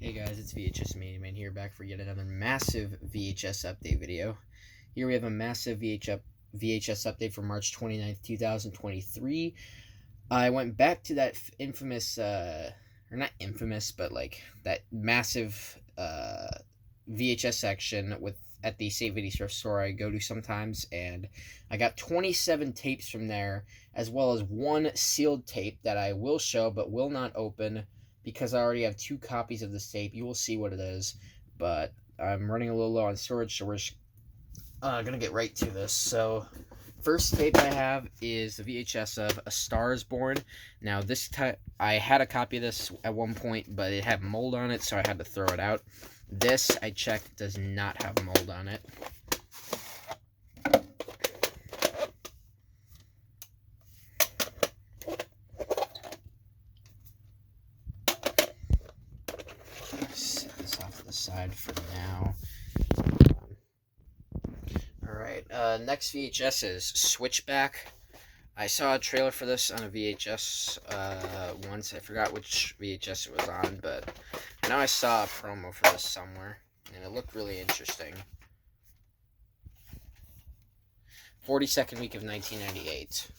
Hey guys, it's VHS Man here, back for yet another massive VHS update video. Here we have a massive VHS update for March 29th, 2023. I went back to that infamous, or not infamous, but like that massive VHS section at the Save Video store I go to sometimes, and I got 27 tapes from there, as well as one sealed tape that I will show but will not open, because I already have 2 copies of this tape. You will see what it is, but I'm running a little low on storage, so we're just gonna get right to this. So, first tape I have is the VHS of A Star Is Born. Now, I had a copy of this at one point, but it had mold on it, so I had to throw it out. This, I checked, does not have mold on it. Set this off to the side for now. Alright, next VHS is Switchback. I saw a trailer for this on a VHS once. I forgot which VHS it was on, but now I saw a promo for this somewhere, and it looked really interesting. 42nd week of 1998.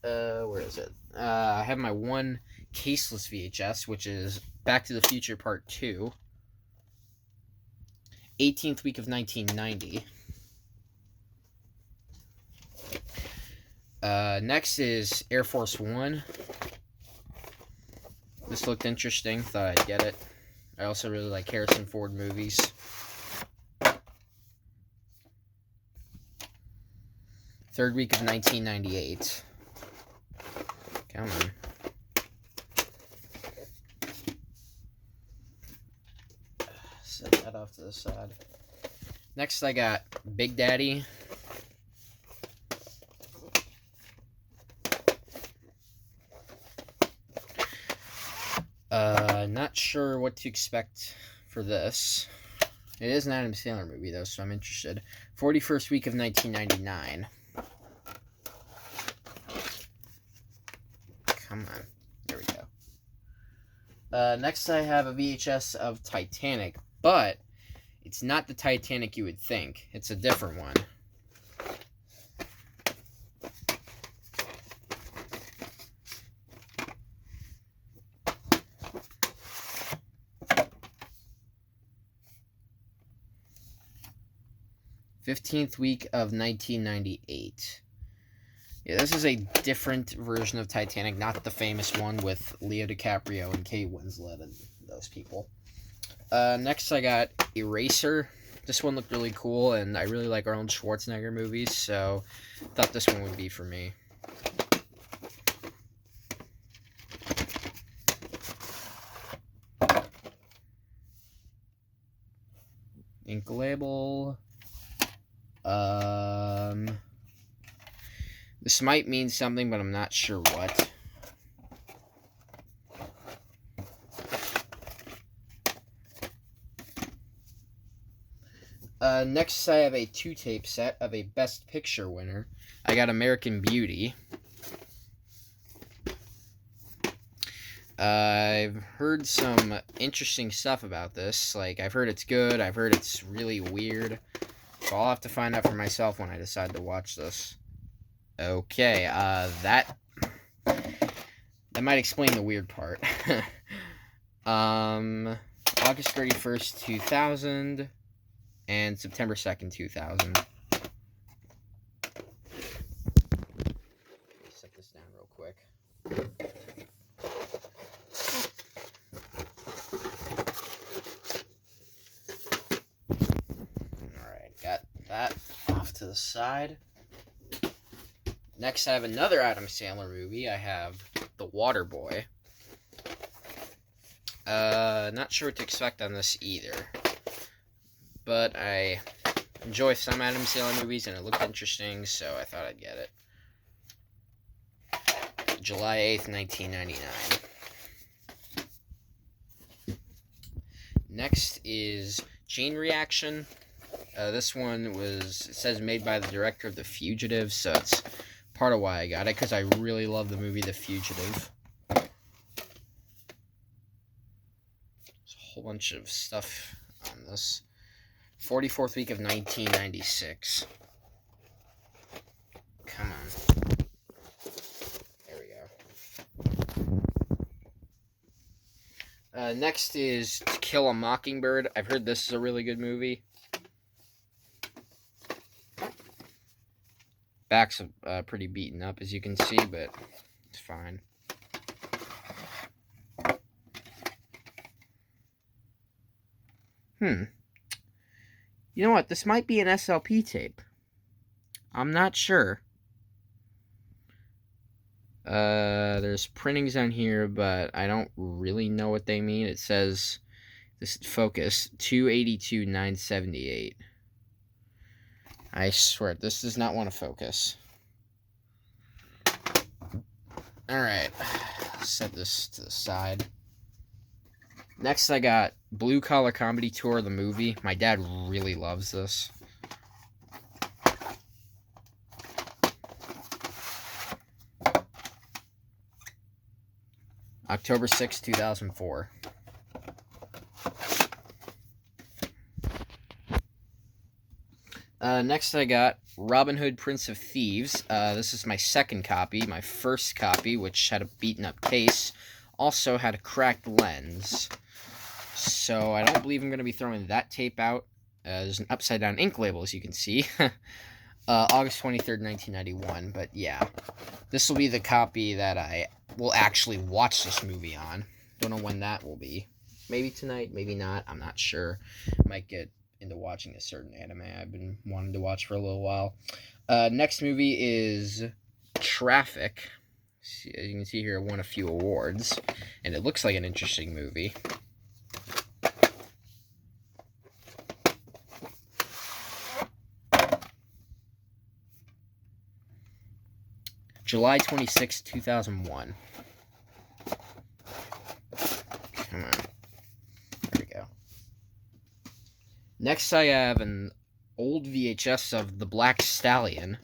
Where is it? I have my one caseless VHS, which is Back to the Future Part 2. 18th week of 1990. Next is Air Force One. This looked interesting, thought I'd get it. I also really like Harrison Ford movies. Third week of 1998. Come on. Set that off to the side. Next I got Big Daddy. Not sure what to expect for this. It is an Adam Sandler movie, though, so I'm interested. 41st week of 1999. Come on. There we go. Next I have a VHS of Titanic, but it's not the Titanic you would think. It's a different one. '15th week of 1998. Yeah, this is a different version of Titanic, not the famous one with Leo DiCaprio and Kate Winslet and those people. Next I got Eraser. This one looked really cool, and I really like Arnold Schwarzenegger movies, so I thought this one would be for me. Ink label. This might mean something, but I'm not sure what. Next I have a 2-tape set of a Best Picture winner. I got American Beauty. I've heard some interesting stuff about this. Like, I've heard it's good, I've heard it's really weird. So I'll have to find out for myself when I decide to watch this. Okay, that might explain the weird part. August 31st, 2000, and September 2nd, 2000. Set this down real quick. Alright, got that off to the side. Next, I have another Adam Sandler movie. I have The Waterboy. Not sure what to expect on this either. But I enjoy some Adam Sandler movies, and it looked interesting, so I thought I'd get it. July 8th, 1999. Next is Chain Reaction. This one it says made by the director of The Fugitive, so it's part of why I got it, because I really love the movie The Fugitive. whole bunch of stuff on this. 44th week of 1996. Come on. There we go. Next is To Kill a Mockingbird. I've heard this is a really good movie. Back's pretty beaten up, as you can see, but it's fine. You know what? This might be an SLP tape. I'm not sure. There's printings on here, but I don't really know what they mean. It says, this focus, 282/978. I swear, this does not want to focus. Alright, set this to the side. Next, I got Blue Collar Comedy Tour, the movie. My dad really loves this. October 6, 2004. Next, I got Robin Hood, Prince of Thieves. This is my second copy. My first copy, which had a beaten-up case, also had a cracked lens. So I don't believe I'm going to be throwing that tape out. There's an upside-down ink label, as you can see. August 23rd, 1991. But yeah, this will be the copy that I will actually watch this movie on. Don't know when that will be. Maybe tonight, maybe not. I'm not sure. Might get into watching a certain anime I've been wanting to watch for a little while. Next movie is Traffic. As you can see here, it won a few awards, and it looks like an interesting movie. July 26, 2001. Come on. There we go. Next, I have an old VHS of The Black Stallion.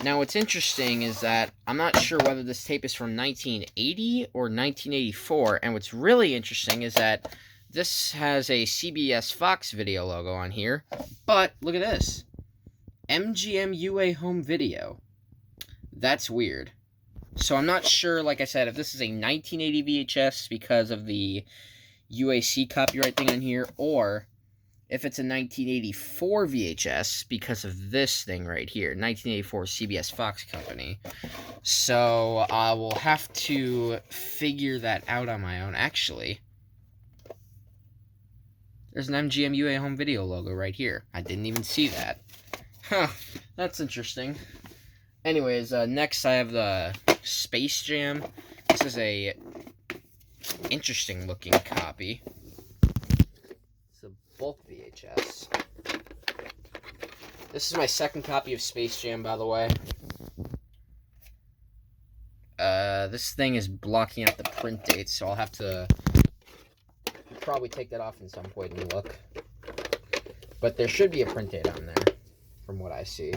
Now, what's interesting is that I'm not sure whether this tape is from 1980 or 1984, and what's really interesting is that this has a CBS Fox video logo on here, but look at this. MGM UA Home Video. That's weird. So I'm not sure, like I said, if this is a 1980 VHS because of the UAC copyright thing on here, or if it's a 1984 VHS because of this thing right here, 1984 CBS Fox Company. So I will have to figure that out on my own. Actually, there's an MGM UA Home Video logo right here. I didn't even see that. Huh, that's interesting. Anyways, next I have the Space Jam. This is a interesting looking copy. It's a bulk VHS. This is my second copy of Space Jam, by the way. This thing is blocking out the print date, so I'll have to probably take that off in some point and look. But there should be a print date on there, from what I see.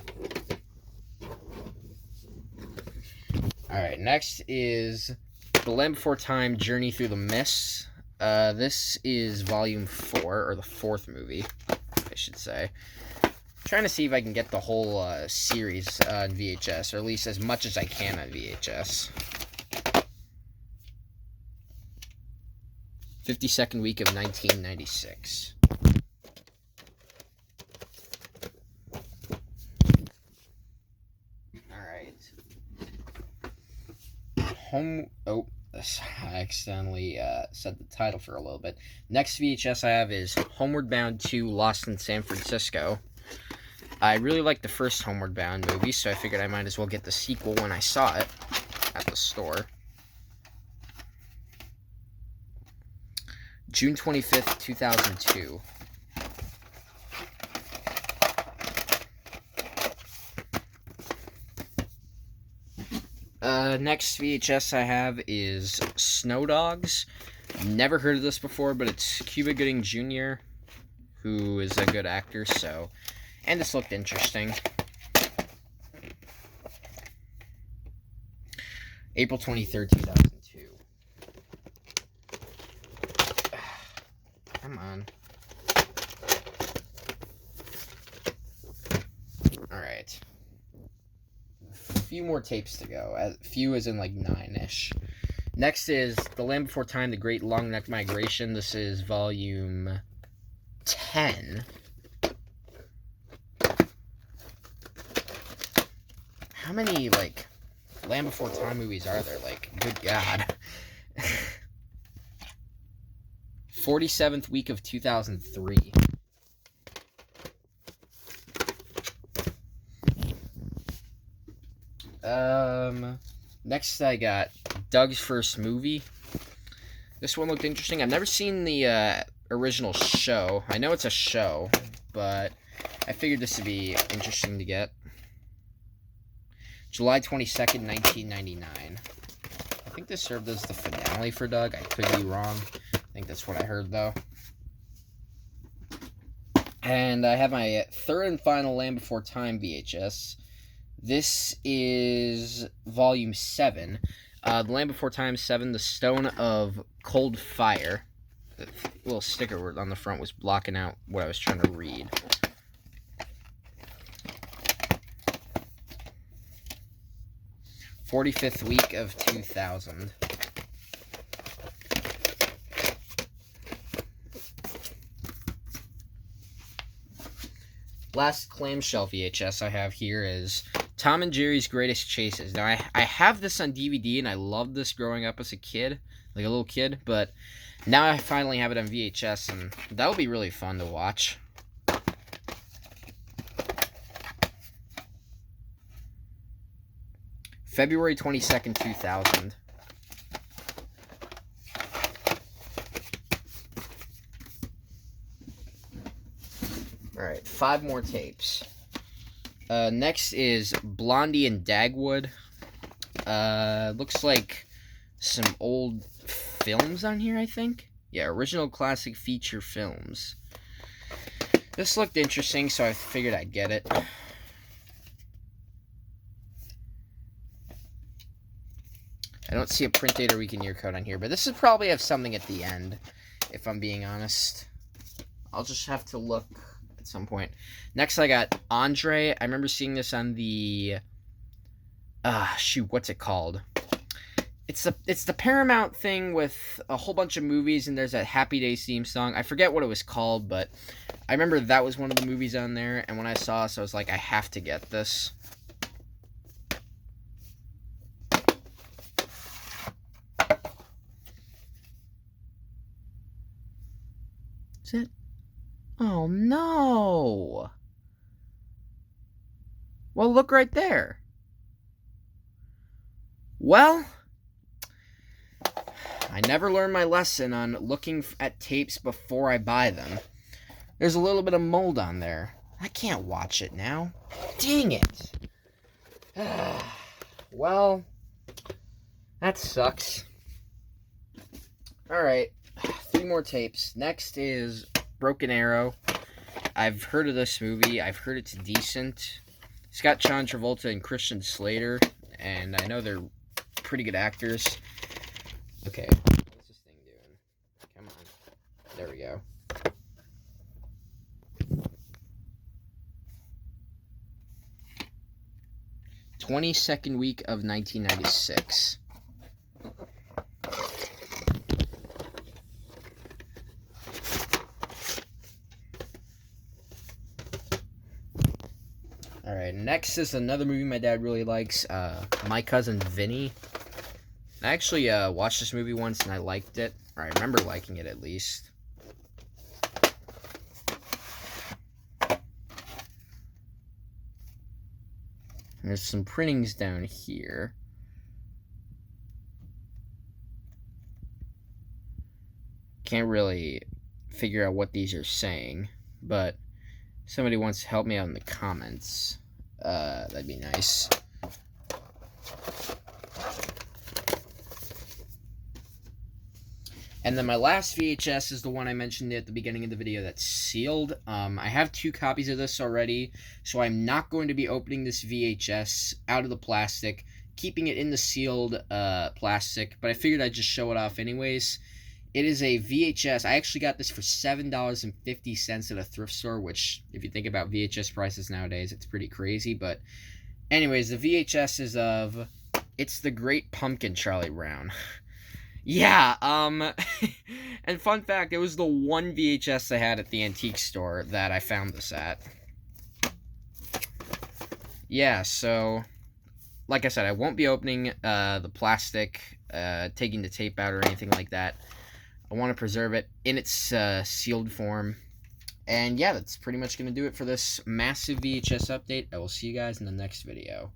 Alright, next is The Land Before Time, Journey Through the Mists. This is volume 4, or the 4th movie, I should say. I'm trying to see if I can get the whole series on VHS, or at least as much as I can on VHS. 52nd week of 1996. I accidentally said the title for a little bit. Next VHS I have is Homeward Bound 2, Lost in San Francisco. I really liked the first Homeward Bound movie, so I figured I might as well get the sequel when I saw it at the store. June 25th, 2002. Next VHS I have is Snow Dogs. Never heard of this before, but it's Cuba Gooding Jr., who is a good actor, so... And this looked interesting. April 23rd, 2002. Come on. Alright. A few more tapes to go. A few as in like 9-ish. Next is The Land Before Time, The Great Long Neck Migration. This is volume 10. How many, like, Land Before Time movies are there? Like, good God. 47th week of 2003. Next I got Doug's First Movie. This one looked interesting. I've never seen the original show. I know it's a show, but I figured this would be interesting to get. July 22nd, 1999. I think this served as the finale for Doug. I could be wrong. I think that's what I heard, though. And I have my third and final Land Before Time VHS. This is volume 7. The Land Before Time 7, The Stone of Cold Fire. The little sticker on the front was blocking out what I was trying to read. "45th week of 2000. Last clamshell VHS I have here is Tom and Jerry's Greatest Chases. Now, I have this on DVD, and I loved this growing up as a kid, like a little kid, but now I finally have it on VHS, and that will be really fun to watch. February 22nd, 2000. Alright, 5 more tapes. Next is Blondie and Dagwood. Looks like some old films on here, I think. Yeah, original classic feature films. This looked interesting, so I figured I'd get it. I don't see a print date or week and year code on here, but this would probably have something at the end, if I'm being honest. I'll just have to look at some point. Next, I got Andre. I remember seeing this on the... shoot, what's it called? It's the Paramount thing with a whole bunch of movies, and there's a Happy Days theme song. I forget what it was called, but I remember that was one of the movies on there, and when I saw this, I was like, I have to get this. Is it? Oh, no. Well, look right there. Well, I never learned my lesson on looking at tapes before I buy them. There's a little bit of mold on there. I can't watch it now. Dang it. Well, that sucks. Alright, 3 more tapes. Next is Broken Arrow. I've heard of this movie. I've heard it's decent. It's got John Travolta and Christian Slater, and I know they're pretty good actors. Okay, what's this thing doing? Come on. There we go. '22nd week of 1996. Alright, next is another movie my dad really likes, My Cousin Vinny. I actually watched this movie once and I liked it, or I remember liking it at least. There's some printings down here. Can't really figure out what these are saying, but somebody wants to help me out in the comments. That'd be nice. And then my last VHS is the one I mentioned at the beginning of the video that's sealed. I have 2 copies of this already, so I'm not going to be opening this VHS out of the plastic keeping it in the sealed plastic, but I figured I'd just show it off anyways. It is a VHS. I actually got this for $7.50 at a thrift store, which, if you think about VHS prices nowadays, it's pretty crazy. But anyways, the VHS is of... It's The Great Pumpkin, Charlie Brown. Yeah, and fun fact, it was the one VHS I had at the antique store that I found this at. Yeah, so, like I said, I won't be opening the plastic, taking the tape out or anything like that. I want to preserve it in its sealed form. And yeah, that's pretty much going to do it for this massive VHS update. I will see you guys in the next video.